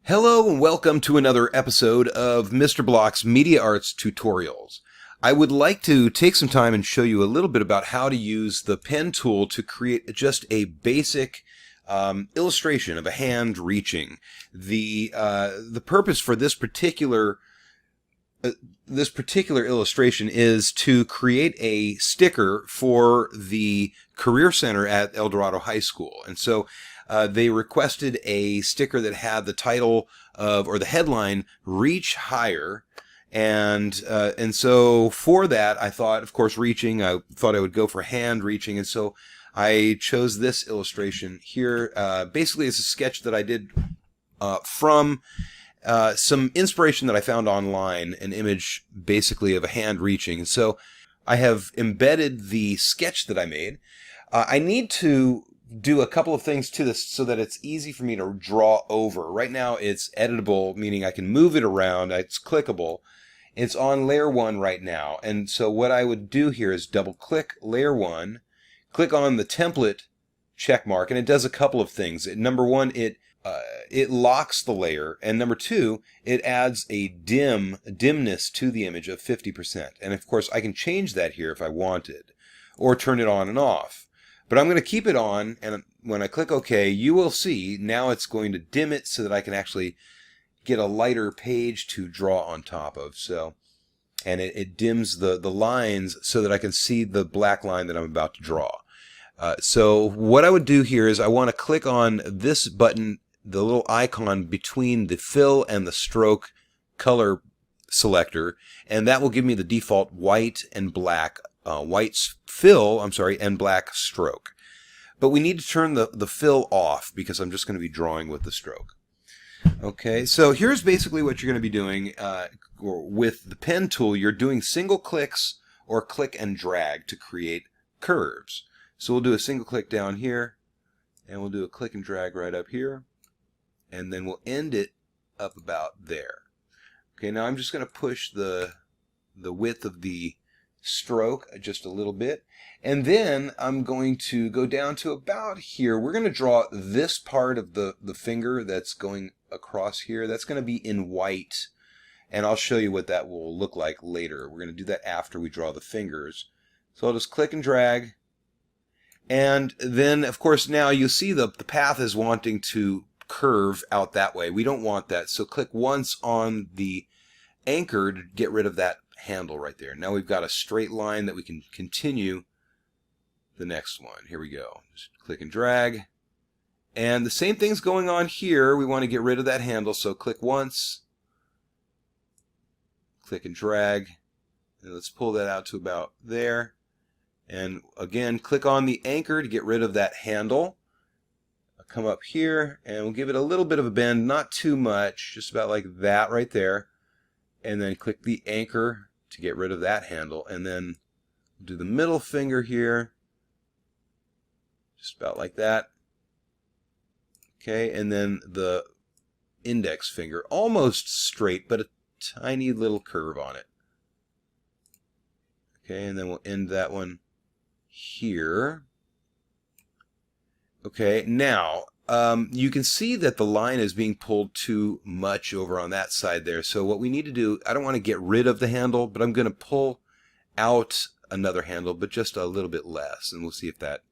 Hello and welcome to another episode of Mr. Block's Media Arts Tutorials. I would like to take some time and show you a little bit about how to use the pen tool to create just a basic illustration of a hand reaching. The purpose for this particular illustration is to create a sticker for the Career Center at El Dorado High School. And so they requested a sticker that had the title of, or the headline, Reach Higher. And so for that, I thought, of course, reaching, I thought I would go for hand reaching. And so I chose this illustration here. Basically, it's a sketch that I did from some inspiration that I found online, an image basically of a hand reaching. And so I have embedded the sketch that I made. I need to do a couple of things to this so that it's easy for me to draw over. Right now it's editable, meaning I can move it around. It's clickable. It's on layer 1 right now. And so what I would do here is double click layer 1, click on the template check mark, and it does a couple of things. Number 1, it locks the layer, and number 2, it adds a dimness to the image of 50%. And of course I can change that here if I wanted, or turn it on and off. But I'm going to keep it on, and when I click OK, you will see now it's going to dim it so that I can actually get a lighter page to draw on top of. So, and it dims the lines so that I can see the black line that I'm about to draw. So what I would do here is I want to click on this button, the little icon between the fill and the stroke color selector, and that will give me the default white and black white fill, and black stroke. But we need to turn the fill off because I'm just going to be drawing with the stroke. Okay, so here's basically what you're going to be doing with the pen tool. You're doing single clicks or click and drag to create curves. So we'll do a single click down here, and we'll do a click and drag right up here, and then we'll end it up about there. Okay, now I'm just going to push the width of the stroke just a little bit, and then I'm going to go down to about here. We're going to draw this part of the finger that's going across here. That's going to be in white, and I'll show you what that will look like later. We're going to do that after we draw the fingers. So I'll just click and drag, and then of course now you see the path is wanting to curve out that way. We don't want that, so click once on the anchor to get rid of that handle right there. Now we've got a straight line that we can continue the next one. Here we go. Just click and drag. And the same thing's going on here. We want to get rid of that handle, so click once, click and drag, and let's pull that out to about there. And again, click on the anchor to get rid of that handle. I'll come up here and we'll give it a little bit of a bend, not too much, just about like that right there. And then click the anchor to get rid of that handle, and then do the middle finger here, just about like that. Okay, and then the index finger, almost straight, but a tiny little curve on it. Okay, and then we'll end that one here. Okay, now you can see that the line is being pulled too much over on that side there. So what we need to do, I don't want to get rid of the handle, but I'm going to pull out another handle, but just a little bit less. And we'll see if that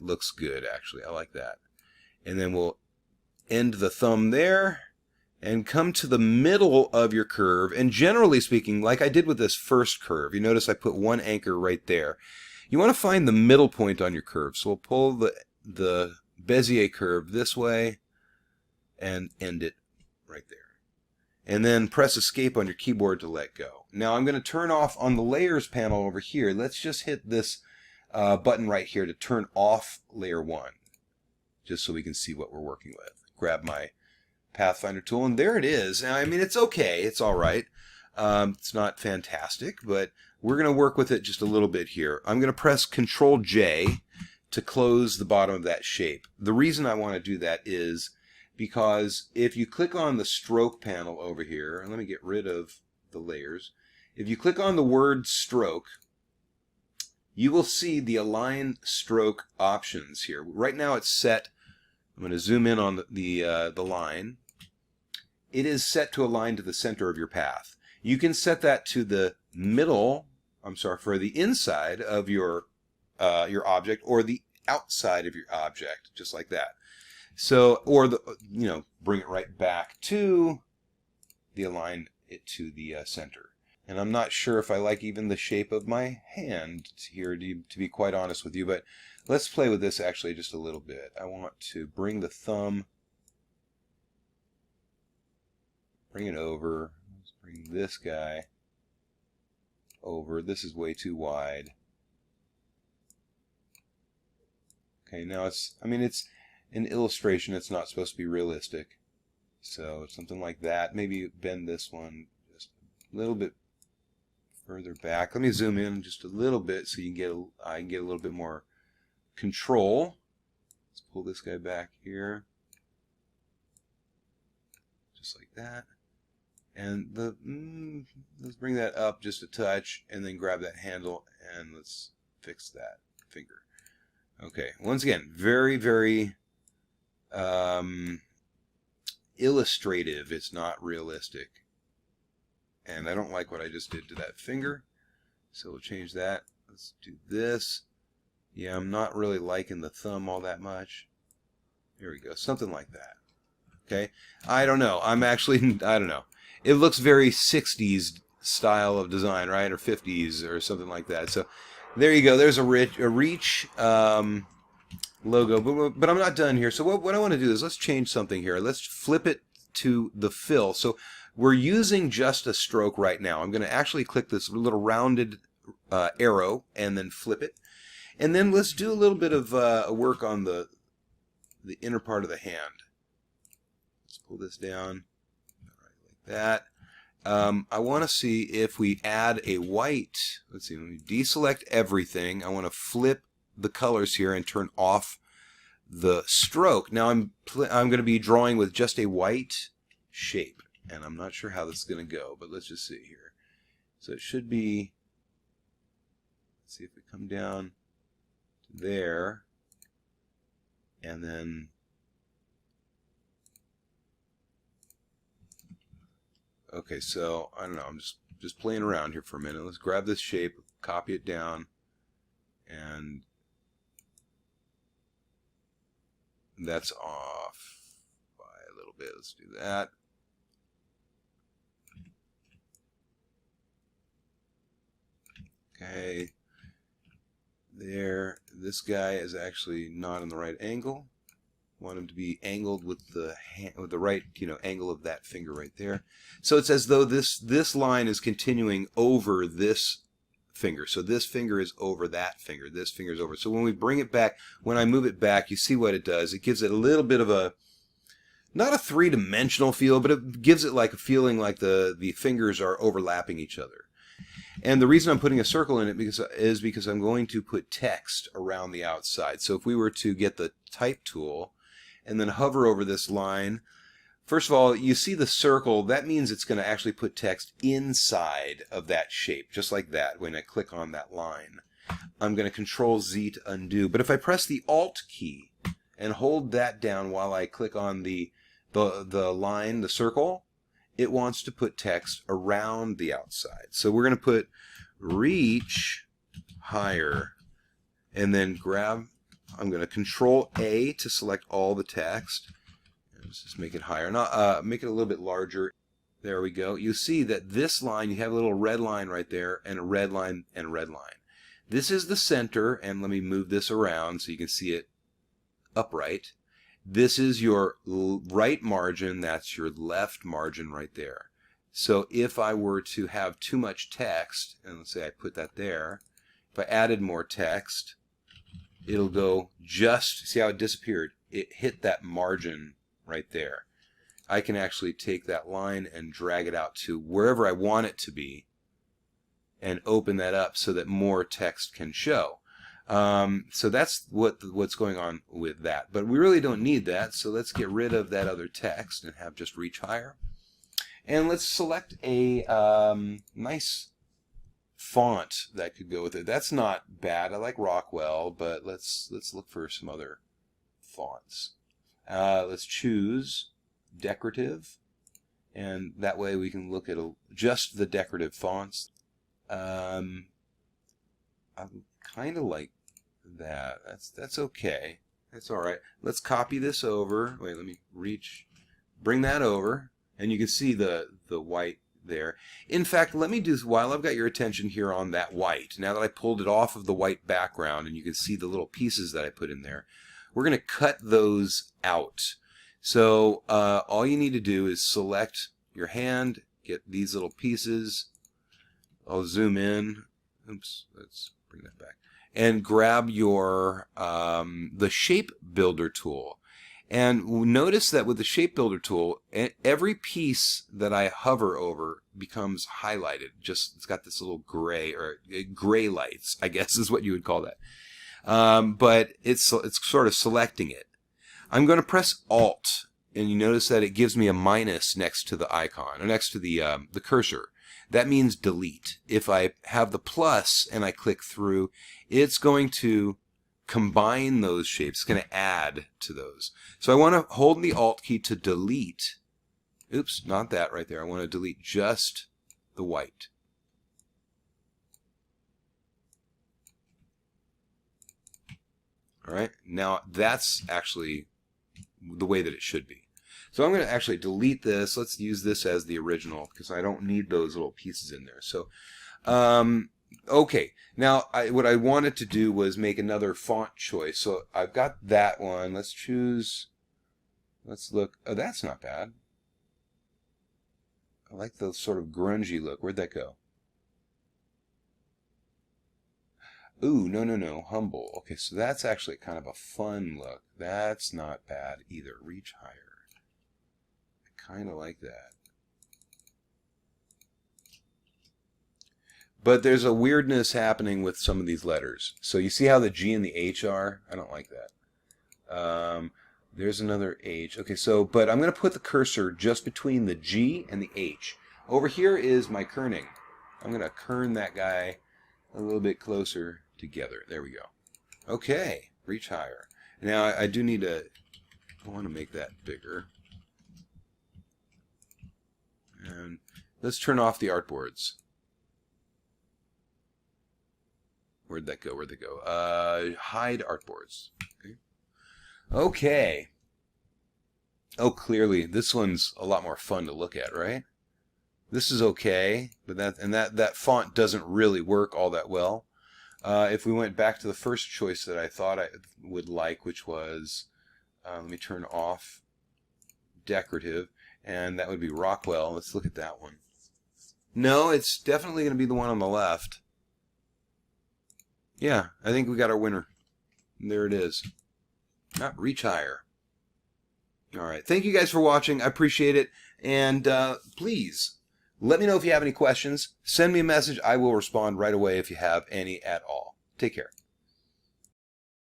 looks good, actually. I like that. And then we'll end the thumb there and come to the middle of your curve. And generally speaking, like I did with this first curve, you notice I put one anchor right there. You want to find the middle point on your curve. So we'll pull the Bezier curve this way and end it right there. And then press escape on your keyboard to let go. Now I'm going to turn off on the layers panel over here. Let's just hit this button right here to turn off layer 1, just so we can see what we're working with. Grab my Pathfinder tool, and there it is. Now, I mean, it's okay, it's all right. It's not fantastic, but we're going to work with it just a little bit here. I'm going to press Control J to close the bottom of that shape. The reason I want to do that is because if you click on the stroke panel over here, and let me get rid of the layers. If you click on the word stroke, you will see the align stroke options here. Right now it's set I'm going to zoom in on the line. It is set to align to the center of your path. You can set that to the middle, for the inside of your object, or the outside of your object, just like that. So, or bring it right back to align it to the center. And I'm not sure if I like even the shape of my hand here, to be quite honest with you, but let's play with this actually just a little bit. I want to bring the thumb, bring it over. Let's bring this guy over. This is way too wide. Okay, now it's an illustration. It's not supposed to be realistic. So something like that. Maybe bend this one just a little bit further back. Let me zoom in just a little bit so you can I can get a little bit more control. Let's pull this guy back here, just like that. And let's bring that up just a touch, and then grab that handle, and let's fix that finger. Okay, once again, very, very illustrative. It's not realistic. And I don't like what I just did to that finger, so we'll change that. Let's do this. Yeah, I'm not really liking the thumb all that much. Here we go, something like that. Okay, I don't know. I don't know. It looks very 60s style of design, right? Or 50s or something like that. So there you go. There's a Reach logo. But I'm not done here. So what I want to do is let's change something here. Let's flip it to the fill. So we're using just a stroke right now. I'm going to actually click this little rounded arrow and then flip it. And then let's do a little bit of work on the inner part of the hand. Let's pull this down. Like that. I want to see if we add a white. Let's see, when we deselect everything, I want to flip the colors here and turn off the stroke. Now I'm going to be drawing with just a white shape, and I'm not sure how this is going to go, but let's just see here. So it should be, let's see if we come down to there, and then okay, so I don't know, I'm just playing around here for a minute. Let's grab this shape, copy it down, and that's off by a little bit. Let's do that. Okay, there. This guy is actually not in the right angle. Want him to be angled with the right, angle of that finger right there. So it's as though this line is continuing over this finger. So this finger is over that finger. This finger is over. So when we bring it back, when I move it back, you see what it does. It gives it a little bit of a, not a three-dimensional feel, but it gives it like a feeling like the fingers are overlapping each other. And the reason I'm putting a circle in it is because I'm going to put text around the outside. So if we were to get the type tool and then hover over this line, first of all, you see the circle. That means it's going to actually put text inside of that shape, just like that. When I click on that line, I'm going to Control Z to undo. But if I press the Alt key and hold that down while I click on the line, the circle, it wants to put text around the outside. So we're going to put reach higher, and then I'm going to Control A to select all the text. Let's just make it higher. Make it a little bit larger. There we go. You see that this line, you have a little red line right there, and a red line and a red line. This is the center, and let me move this around so you can see it upright. This is your right margin, that's your left margin right there. So if I were to have too much text, and let's say I put that there, if I added more text, it'll go see how it disappeared? It hit that margin right there. I can actually take that line and drag it out to wherever I want it to be and open that up so that more text can show. So that's what's going on with that. But we really don't need that, so let's get rid of that other text and have just reach higher. And let's select a nice font that could go with it. That's not bad. I like Rockwell, but let's look for some other fonts. Let's choose decorative, and that way we can look at just the decorative fonts. I kind of like that. That's okay. That's all right. Let's copy this over. Wait, let me bring that over, and you can see the white there. In fact, let me do this while I've got your attention here on that white. Now that I pulled it off of the white background and you can see the little pieces that I put in there, we're going to cut those out. So all you need to do is select your hand, get these little pieces. I'll zoom in. Oops, let's bring that back. And grab your the shape builder tool. And notice that with the shape builder tool, every piece that I hover over becomes highlighted. Just it's got this little gray, or gray lights, I guess is what you would call that. But it's sort of selecting it. I'm going to press Alt, and you notice that it gives me a minus next to the icon, or next to the cursor. That means delete. If I have the plus and I click through, it's going to combine those shapes. It's going to add to those. So I want to hold the Alt key to delete. Oops, not that right there. I want to delete just the white. All right, now that's actually the way that it should be. So I'm going to actually delete this. Let's use this as the original because I don't need those little pieces in there. So, okay. Now, what I wanted to do was make another font choice. So I've got that one. Let's choose. Let's look. Oh, that's not bad. I like the sort of grungy look. Where'd that go? Ooh, no. Humble. Okay, so that's actually kind of a fun look. That's not bad either. Reach higher. Kind of like that. But there's a weirdness happening with some of these letters. So you see how the G and the H are? I don't like that. There's another H. Okay, so, but I'm going to put the cursor just between the G and the H. Over here is my kerning. I'm going to kern that guy a little bit closer together. There we go. Okay, reach higher. Now I do need to, I want to make that bigger. And let's turn off the artboards. Where'd that go? Where'd they go? Hide artboards. Okay. Oh, clearly this one's a lot more fun to look at, right? This is okay, but that font doesn't really work all that well. If we went back to the first choice that I thought I would like, which was, let me turn off decorative. And that would be Rockwell. Let's look at that one. No, it's definitely going to be the one on the left. Yeah, I think we got our winner. And there it is. Reach higher. All right. Thank you guys for watching. I appreciate it. And please, let me know if you have any questions. Send me a message. I will respond right away if you have any at all. Take care.